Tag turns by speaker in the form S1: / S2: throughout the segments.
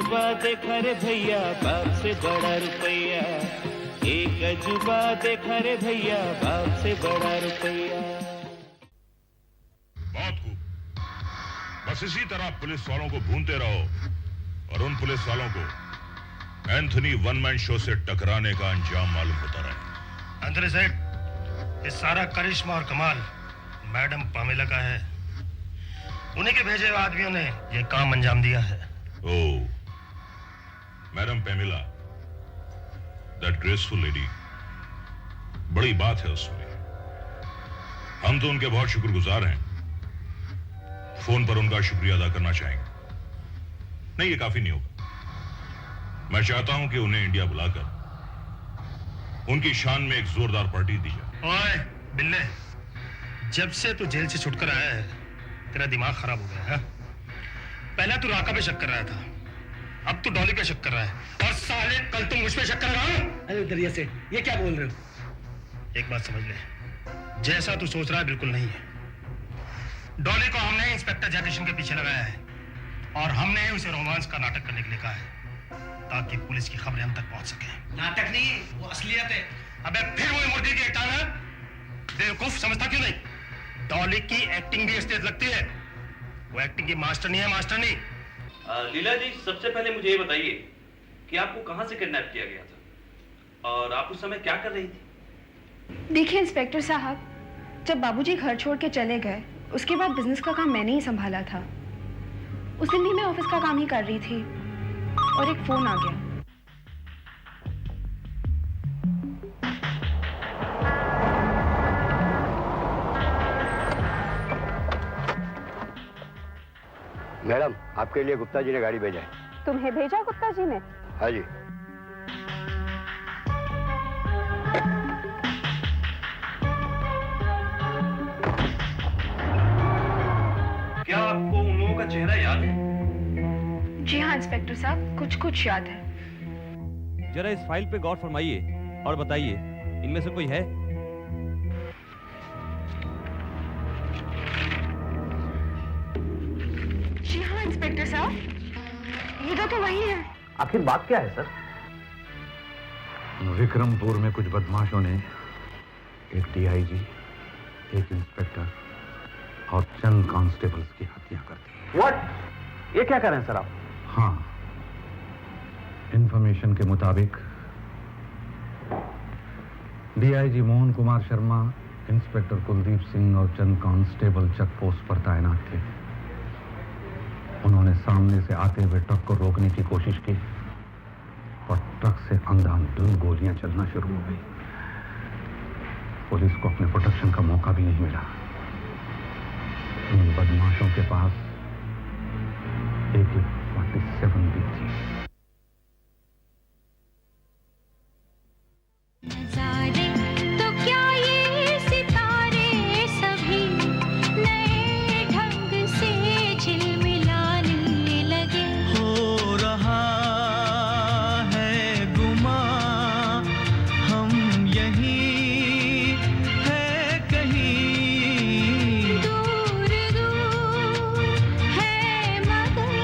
S1: अजूबा देखा रे भैया बाप से बड़ा रुपया, एक अजूबा देखा रे भैया बाप से बड़ा रुपया।
S2: बहुत खूब, बस इसी तरह पुलिस वालों को भूनते रहो और उन पुलिस वालों को एंथनी वन मैन शो से टकराने का अंजाम मालूम होता रहे।
S3: एंथनी सेठ, ये सारा करिश्मा और कमाल मैडम पामेला का है। उन्हीं के भेजे हुए आदमियों ने ये काम अंजाम दिया है।
S2: Oh, madam Pamela, that graceful lady, बड़ी बात है उसमें। हम तो उनके बहुत शुक्रगुजार हैं। फोन पर उनका शुक्रिया अदा करना चाहेंगे। नहीं, ये काफी नहीं होगा। मैं चाहता हूं कि उन्हें इंडिया बुलाकर उनकी शान में एक जोरदार पार्टी दी जाए।
S3: ओए बिल्ले, जब से तू जेल से छुटकर आया है तेरा दिमाग खराब हो गया है। पहले तू राका पे शक कर रहा था, अब तू डॉली पे शक कर रहा है और साले कल तुम मुझ पे शक कर रहा हो।
S4: अरे दरिया सेठ, ये क्या बोल रहे हो?
S3: एक बात समझ ले, जैसा तू सोच रहा है बिल्कुल नहीं है। डॉली को हमने इंस्पेक्टर जयकिशन के पीछे लगाया है और हमने उसे रोमांस का नाटक करने के लिए कहा है ताकि पुलिस की खबरें हम तक पहुंच सके।
S4: नाटक नहीं, वो असलियत है।
S3: अबे फिर वही मुर्गी की टांग है? बेवकूफ, समझता क्यों नहीं? डॉली की एक्टिंग भी असलियत लगती है। वो एक्टिंग की मास्टर नहीं है, मास्टर नहीं।
S5: लीला जी, सबसे पहले मुझे ये बताइए कि आपको कहां से किडनैप किया गया था और आप उस समय क्या कर रही थी?
S6: देखिए इंस्पेक्टर साहब, जब बाबूजी घर छोड़ के चले गए उसके बाद बिजनेस का काम मैंने ही संभाला था। उस दिन भी मैं ऑफिस का काम ही कर रही थी और एक फोन आ गया।
S7: मैडम, आपके लिए गुप्ता जी ने गाड़ी भेजा है।
S6: तुम्हें भेजा गुप्ता जी ने?
S7: हाँ जी।
S5: क्या आपको उन लोगों का चेहरा याद है?
S6: जी हाँ इंस्पेक्टर साहब, कुछ कुछ याद है।
S8: जरा इस फाइल पे गौर फरमाइए और बताइए इनमें से कोई है?
S6: जी हाँ इंस्पेक्टर साहब, ये तो वही है।
S4: आखिर बात क्या है सर?
S9: विक्रमपुर में कुछ बदमाशों ने एक डीआईजी, एक इंस्पेक्टर और चंद कांस्टेबल्स की हत्या कर दी।
S4: व्हाट? ये क्या कर रहे हैं सर आप?
S9: हाँ, इंफॉर्मेशन के मुताबिक डीआईजी मोहन कुमार शर्मा, इंस्पेक्टर कुलदीप सिंह और चंद कांस्टेबल चेक पोस्ट पर तैनात थे। उन्होंने सामने से आते हुए ट्रक को रोकने की कोशिश की और ट्रक से अंधाधुंध गोलियां चलना शुरू हो गई। पुलिस को अपने प्रोटेक्शन का मौका भी नहीं मिला। इन बदमाशों के पास AK-47 भी थी।
S10: तो क्या ये सितारे सभी नए ढंग से झिलमिलाने लगे?
S1: हो रहा है गुमा हम यहीं है कहीं
S10: दूर दूर है मगर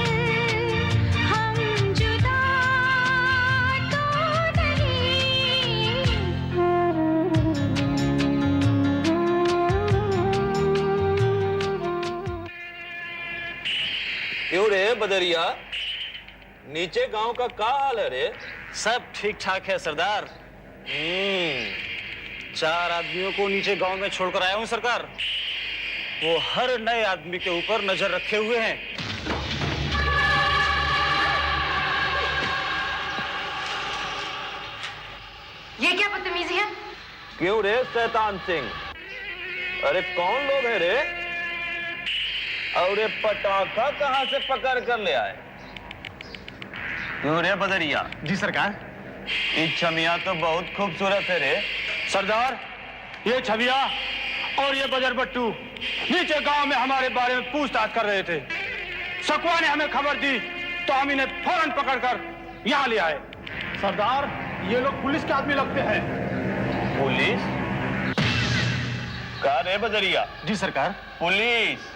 S10: हम जुदा तो
S5: क्यों रे बदरिया, नीचे गांव का क्या हाल है रे?
S4: सब ठीक ठाक है सरदार। 4 आदमियों को नीचे गांव में छोड़कर आया हूं सरकार। वो हर नए आदमी के ऊपर नजर रखे हुए हैं।
S6: ये क्या बदतमीजी है?
S5: क्यों रे शैतान सिंह, अरे कौन लोग है रे? और ये पटाखा कहां से पकड़ कर ले आए? क्यों रे बदरिया?
S4: जी सरकार।
S5: ये छमिया तो बहुत खूबसूरत है रे।
S4: सरदार, ये छविया और ये बजर बट्टू नीचे गांव में हमारे बारे में पूछताछ कर रहे थे। सकुआ ने हमें खबर दी तो हम इन्हें फौरन पकड़कर यहाँ ले आए। सरदार, ये लोग पुलिस के आदमी लगते हैं।
S5: पुलिस? कहा रे बदरिया?
S4: जी सरकार।
S5: पुलिस?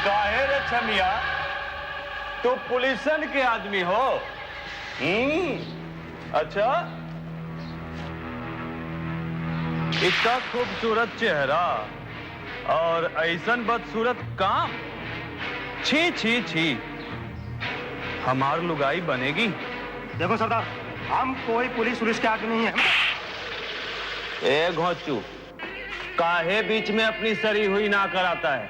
S5: काहे रे छमिया, तू पुलिसन के आदमी हो? अच्छा, इतना खूबसूरत चेहरा और ऐसन बदसूरत काम, छी छी छी, हमार लुगाई बनेगी?
S3: देखो सरदार, हम कोई पुलिस के आदमी नहीं है।
S5: ए घोंचू, काहे बीच में अपनी सरी हुई ना कराता है?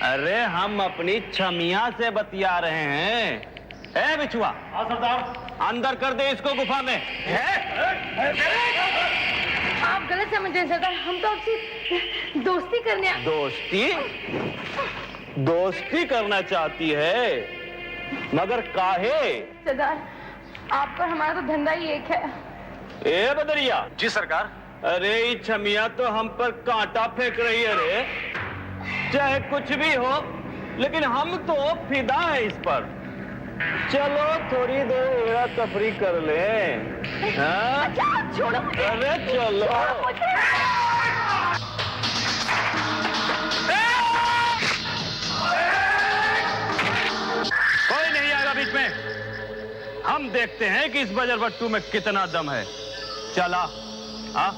S5: अरे हम अपनी छमिया से बतिया रहे हैं। ए बिछुआ,
S3: हाँ सरदार।
S5: अंदर कर दे इसको गुफा में।
S6: आप गलत समझ रहे हैं सरदार, हम तो आपसे दोस्ती करने
S5: दोस्ती? दोस्ती करना चाहती है, मगर काहे?
S6: सरदार, आपका हमारा तो धंधा ही एक है।
S5: ए बदरिया।
S3: जी सरकार।
S5: अरे ये छमिया तो हम पर कांटा फेंक रही है रे। चाहे कुछ भी हो, लेकिन हम तो फिदा है इस पर। चलो थोड़ी देर मेरा तफरी कर ले। हाँ?
S6: छोड़ो।
S5: अरे चलो। कोई नहीं आएगा बीच में। हम देखते हैं कि इस बजर बट्टू में कितना दम है। चला। हाँ?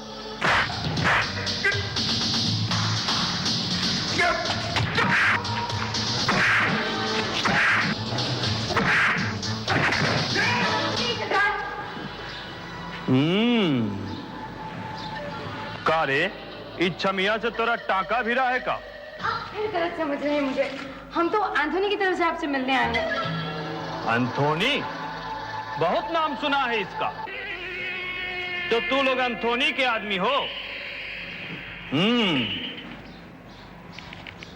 S5: का रे, इच्छा मियाँ से तेरा टाका भी रहा है का?
S6: फिर गलत समझ रहे हैं मुझे। हम तो एंथोनी की तरफ से आपसे मिलने आए हैं।
S5: एंथोनी? बहुत नाम सुना है इसका। तो तू लोग एंथोनी के आदमी हो?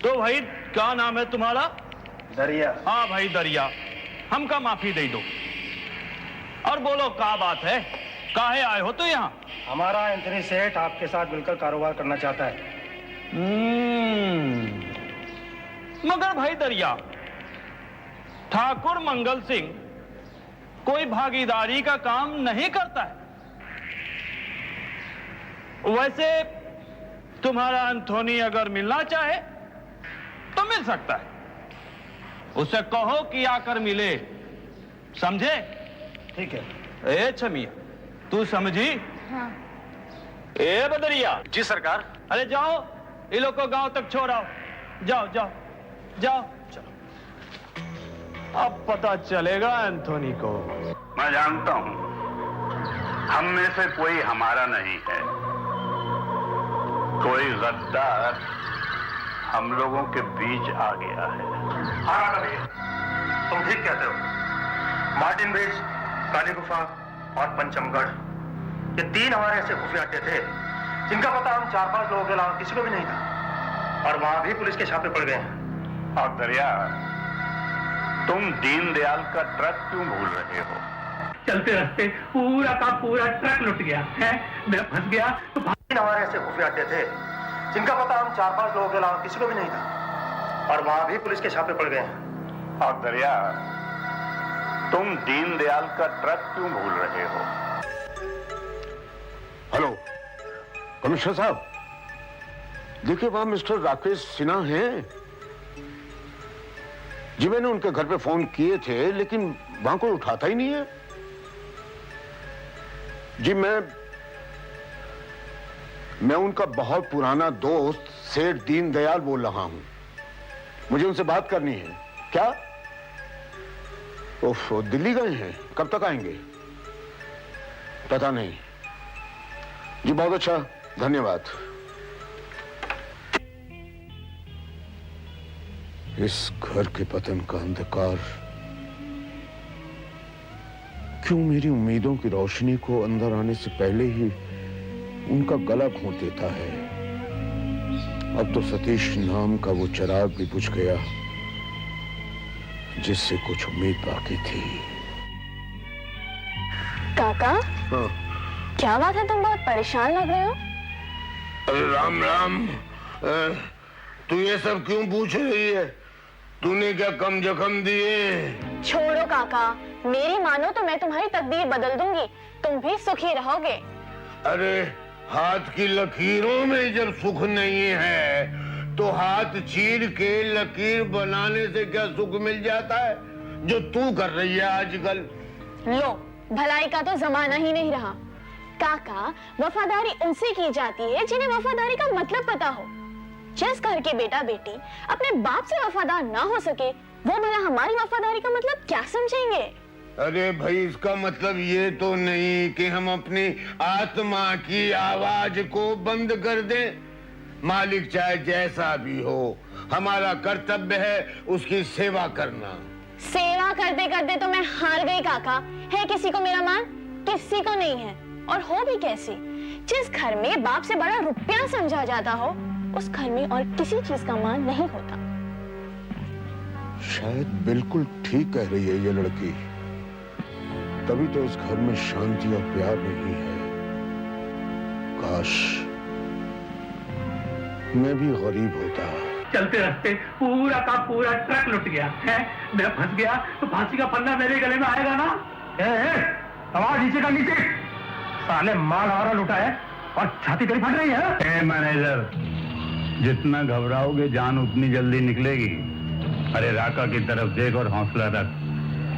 S5: तो भाई क्या नाम है तुम्हारा?
S3: दरिया।
S5: हाँ भाई दरिया, हमका माफी दे दो और बोलो क्या बात है, काहे आए हो तो यहाँ?
S3: हमारा एंथनी सेठ आपके साथ मिलकर कारोबार करना चाहता है।
S5: मगर भाई दरिया, ठाकुर मंगल सिंह कोई भागीदारी का काम नहीं करता है। वैसे तुम्हारा एंथोनी अगर मिलना चाहे तो मिल सकता है। उसे कहो कि आकर मिले, समझे?
S3: ठीक है।
S5: ए छमिया, तू समझी?
S6: हाँ।
S5: ए बदरिया।
S3: जी सरकार।
S5: अरे जाओ, इन लोग को गांव तक छोड़ आओ। जाओ जाओ जाओ। चलो, अब पता चलेगा एंथोनी को।
S9: मैं जानता हूं, हम में से कोई हमारा नहीं है। कोई गद्दार हम लोगों के बीच आ गया है।
S3: हाँ कभी तुम ठीक कहते हो। मार्टिन ब्रिज, काली गुफा और पंचमगढ़, ये 3 हमारे ऐसे खुफिया अड्डे थे जिनका पता हम 4-5 लोगों के अलावा किसी को भी नहीं था, और वहां भी पुलिस के छापे पड़ गए हैं।
S9: और दरिया, तुम दीनदयाल का ट्रक क्यों भूल रहे हो?
S4: चलते रास्ते पूरा का पूरा ट्रक लुट गया है, मैं फंस गया तो
S3: 3 हमारे ऐसे खुफिया अड्डे थे जिनका पता हम 4-5 लोगों के अलावा किसी को भी नहीं था, और वहां भी पुलिस के छापे पड़ गए हैं।
S9: और दरिया, तुम दीनदयाल का ट्रक क्यों भूल रहे हो?
S7: हेलो कमिश्नर साहब, देखिए वहां मिस्टर राकेश सिन्हा हैं। जी मैंने उनके घर पे फोन किए थे, लेकिन वहां कोई उठाता ही नहीं है। जी मैं उनका बहुत पुराना दोस्त सेठ दीनदयाल बोल रहा हूं। मुझे उनसे बात करनी है। क्या? ओफ, दिल्ली गए हैं? कब तक आएंगे? पता नहीं। जी बहुत अच्छा, धन्यवाद। इस घर के पतन का अंधकार क्यों मेरी उम्मीदों की रोशनी को अंदर आने से पहले ही उनका गला घोंट देता है। अब तो सतीश नाम का वो चिराग भी बुझ गया जिससे कुछ उम्मीद बाकी थी।
S6: काका,
S7: हाँ।
S6: क्या बात है, तुम बहुत परेशान लग रहे हो?
S7: अरे राम राम, तू ये सब क्यों पूछ रही है? तूने क्या कम जख्म दिए?
S6: छोड़ो काका, मेरी मानो तो मैं तुम्हारी तकदीर बदल दूंगी, तुम भी सुखी रहोगे।
S7: अरे हाथ की लकीरों में जब सुख नहीं है तो हाथ चीर के लकीर बनाने से क्या सुख मिल जाता है, जो तू कर रही है आजकल।
S11: लो, भलाई का तो जमाना ही नहीं रहा। काका, वफादारी उनसे की जाती है जिन्हें वफादारी का मतलब पता हो। जिस घर के बेटा बेटी अपने बाप से वफादार ना हो सके, वो भला हमारी वफादारी का मतलब क्या समझेंगे?
S7: अरे भाई, इसका मतलब ये तो नहीं कि हम अपनी आत्मा की आवाज को बंद कर दें। मालिक चाहे जैसा भी हो, हमारा कर्तव्य है उसकी सेवा करना।
S11: सेवा करते करते तो मैं हार गई काका। है किसी को मेरा मान? किसी को नहीं है। और हो भी कैसे? जिस घर में बाप से बड़ा रुपया समझा जाता हो, उस घर में और किसी चीज का मान नहीं होता।
S7: शायद बिल्कुल ठीक कह रही है ये लड़की, तभी तो इस घर में शांति और प्यार नहीं है। काश मैं भी गरीब होता।
S12: चलते रास्ते पूरा का पूरा ट्रक लुट गया है। मैं फंस गया तो फांसी का फंदा मेरे गले में आएगा ना। आवाज नीचे का नीचे। साले माल हमारा लुटा है और छाती तेरी फट रही है।
S9: मैनेजर, जितना घबराओगे जान उतनी जल्दी निकलेगी। अरे राका की तरफ देख और हौसला रख,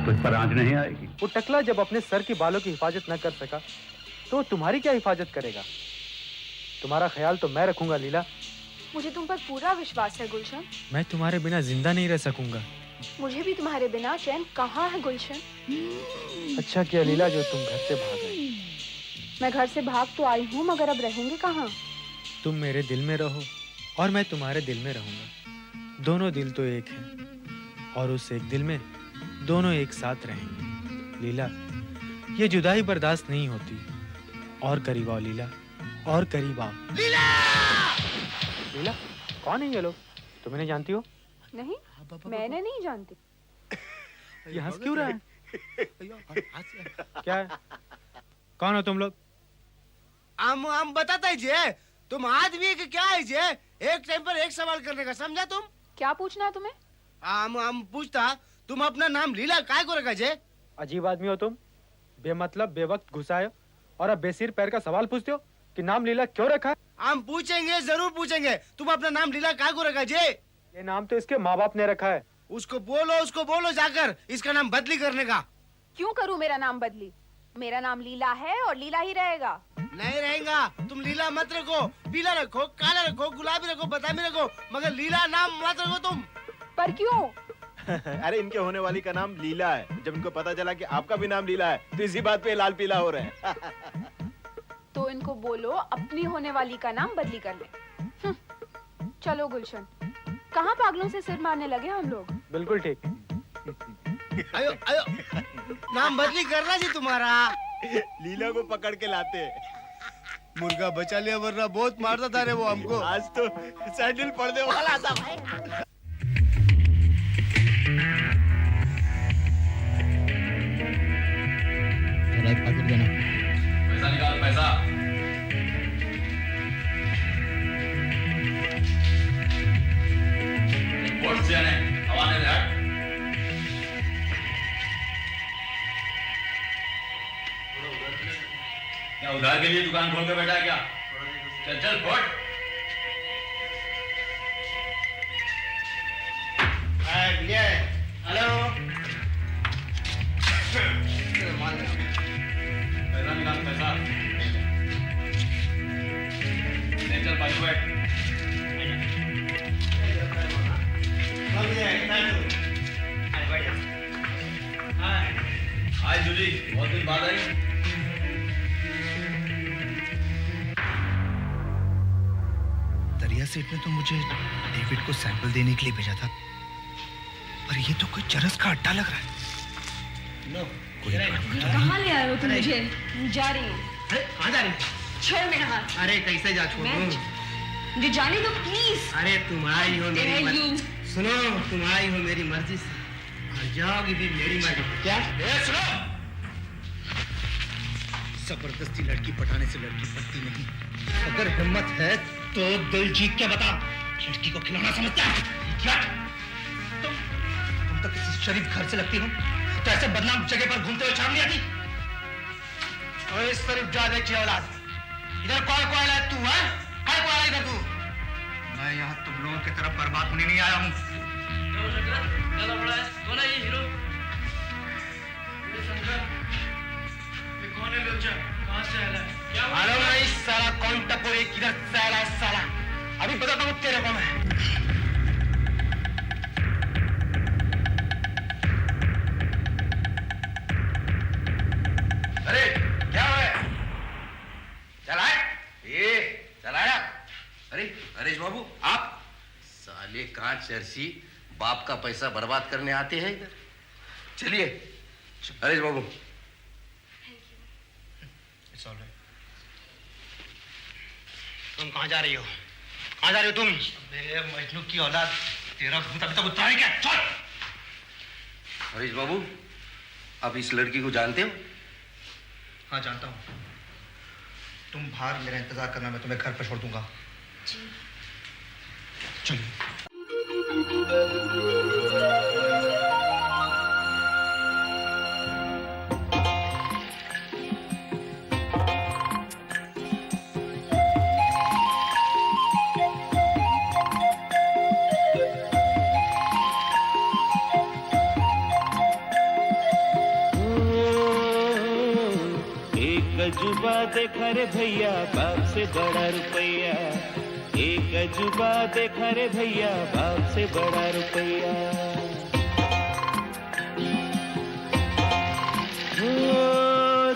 S9: तुझ पर आंच नहीं आएगी।
S8: वो टकला जब अपने सर के बालों की हिफाजत न कर सका तो तुम्हारी क्या हिफाजत करेगा? तुम्हारा ख्याल तो मैं रखूंगा लीला।
S6: मुझे तुम पर पूरा विश्वास है गुलशन।
S8: मैं तुम्हारे बिना जिंदा नहीं रह सकूंगा।
S6: मुझे भी तुम्हारे बिना चैन कहाँ है गुलशन।
S8: अच्छा किया लीला जो तुम घर से भाग गए।
S6: मैं घर से भाग तो आई हूँ, मगर अब रहेंगे कहाँ?
S8: तुम मेरे दिल में रहो और मैं तुम्हारे दिल में रहूंगा। दोनों दिल तो एक हैं और उस एक दिल में दोनों एक साथ रहेंगे। लीला, ये जुदाई बर्दाश्त नहीं होती। और करीब आओ लीला, और करीब आओ। लीला! लीला, कौन है ये लोग? तुम इन्हें जानती हो?
S6: नहीं, मैंने नहीं जानती।
S8: ये हंस क्यों रहा है? क्या है? कौन हो तुम लोग?
S13: हम बताता ही जे, तुम आदमी के क्या है जे? एक टाइम पर एक सवाल करने का, समझा तुम?
S6: क्या पूछना है तुम्हें?
S13: हम पूछता, तुम अपना नाम लीला काय को रखा जे?
S8: अजीब आदमी हो तुम। बेमतलब बेवक्त घुसाए और अब बेसिर पैर का सवाल पूछते हो कि नाम लीला क्यों रखा है?
S13: हम पूछेंगे, जरूर पूछेंगे। तुम अपना नाम लीला काय को रखा जे?
S8: ये नाम तो इसके माँ बाप ने रखा है।
S13: उसको बोलो जाकर इसका नाम बदली करने का।
S6: क्यों करूं मेरा नाम बदली? मेरा नाम लीला है और लीला ही रहेगा।
S13: नहीं रहेगा। तुम लीला मत रखो, पीला रखो, काला रखो, गुलाबी रखो, बादामी रखो, मगर लीला नाम मत रखो तुम।
S6: पर क्यों?
S14: अरे इनके होने वाली का नाम लीला है। जब इनको पता चला कि आपका भी नाम लीला है तो इसी बात पे लाल पीला हो रहे हैं।
S6: तो इनको बोलो अपनी होने वाली का नाम बदली कर ले। चलो गुलशन, कहाँ पागलों से सिर मारने लगे हम लोग?
S8: बिल्कुल ठीक।
S13: आयो आयो, नाम बदली करना जी तुम्हारा।
S14: लीला को पकड़ के लाते।
S13: मुर्गा बचा लिया, वरना बहुत मारता था रे वो हमको।
S14: आज तो सैंडल पड़ने वाला था।
S13: पैकेट देना।
S15: पैसा निकाल, पैसा। वोट से आने, हवा ने हट। क्या उधार के लिए दुकान खोल के बैठा है क्या? चल चल फोड़।
S13: हेलो,
S15: पैसा निकाल, पैसा। ले चल बाजू बैठ। हाय जूली, बहुत दिन बाद आई।
S16: दरिया सेठ ने तो मुझे डेविड को सैंपल देने के लिए भेजा था, पर ये तो कोई चरस का अड्डा लग रहा है।
S11: कहाँ ले आए हो तुम मुझे? जा रही हूँ।
S13: कहाँ जा रही?
S11: छोड़ मेरा हाथ।
S13: अरे कैसे जा छोड़ दूँ?
S11: मुझे जाने दो प्लीज।
S13: अरे तुम आई हो मेरी मर्जी। सुनो, तुम आई हो मेरी मर्जी से और जाओगी भी मेरी मर्जी। क्या? सुनो, जबरदस्ती लड़की पटाने से लड़की पटती नहीं। अगर हिम्मत है तो दिल जीत के बता, लड़की को खिलौना समझता है क्या? तुम तो किसी शरीफ घर से लगती हो, तो ऐसे बदनाम जगह पर घूमते हुए शर्म नहीं आती? और इस तरफ जादे की औलाद
S16: इधर कौन को आया तू है? कौन को आया इधर तू? मैं यहाँ तुम लोगों की तरफ बर्बाद होने नहीं आया हूँ।
S15: ज्यादा बड़ा है कौन है ये हीरो? कौन है लोचा? कहाँ से आया है?
S16: मालूम नहीं साला कौन टपोरी किधर से आया है साला। अभी बताता हूँ तेरे को मैं।
S13: अरे क्या हुआ है? चलाए ये चलाया। अरे हरीश बाबू आप साले कहाँ चर्ची बाप का पैसा बर्बाद करने आते हैं इधर। चलिए हरीश बाबू।
S16: तुम कहाँ जा रही हो? कहाँ जा रही हो तुम? अबे मजनू की औलाद, तेरा भूत अभी तक उतरा नहीं क्या? चल।
S13: हरीश बाबू आप इस लड़की को जानते हो?
S16: हाँ जानता हूँ। तुम बाहर मेरा इंतजार करना, मैं तुम्हें घर पर छोड़ दूंगा। चलिए।
S1: अजूबा देखा रे भैया बाप से बड़ा रुपया, एक अजूबा देखा रे भैया बाप से बड़ा रुपया।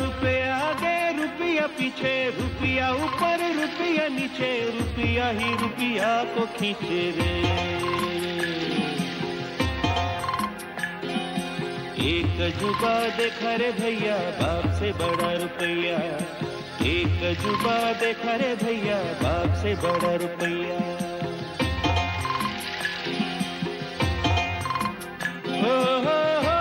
S1: रुपया आगे रुपया पीछे, रुपया ऊपर रुपया नीचे, रुपया ही रुपया को खींचे रे। एक अजूबा देखा रे भैया बाप से बड़ा रुपया, एक अजूबा देखा रे भैया बाप से बड़ा रुपया। हो हो हो,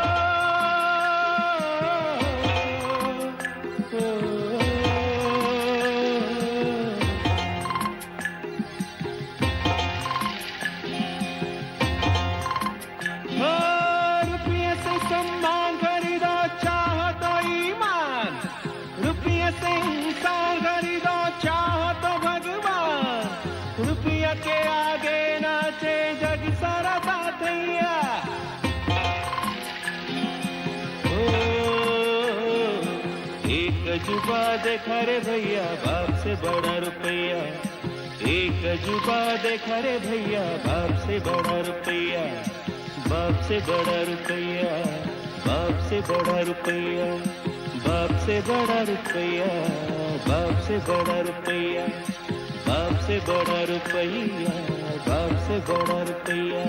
S1: सम्मान खरीदो चाहो तो ईमान, रुपये से इंसान खरीदो चाहो तो भगवान, रुपया के आगे नाचे जग सारा बातैया। एक अजूबा देखा रे भैया बाप से बड़ा रुपया, एक अजूबा देखा रे भैया बाप से बड़ा रुपया, बाप से बड़ा रुपया, बाप से बड़ा रुपया, बाप से बड़ा रुपया, बाप से बड़ा रुपया, बाप से बड़ा रुपया, बाप से बड़ा रुपया।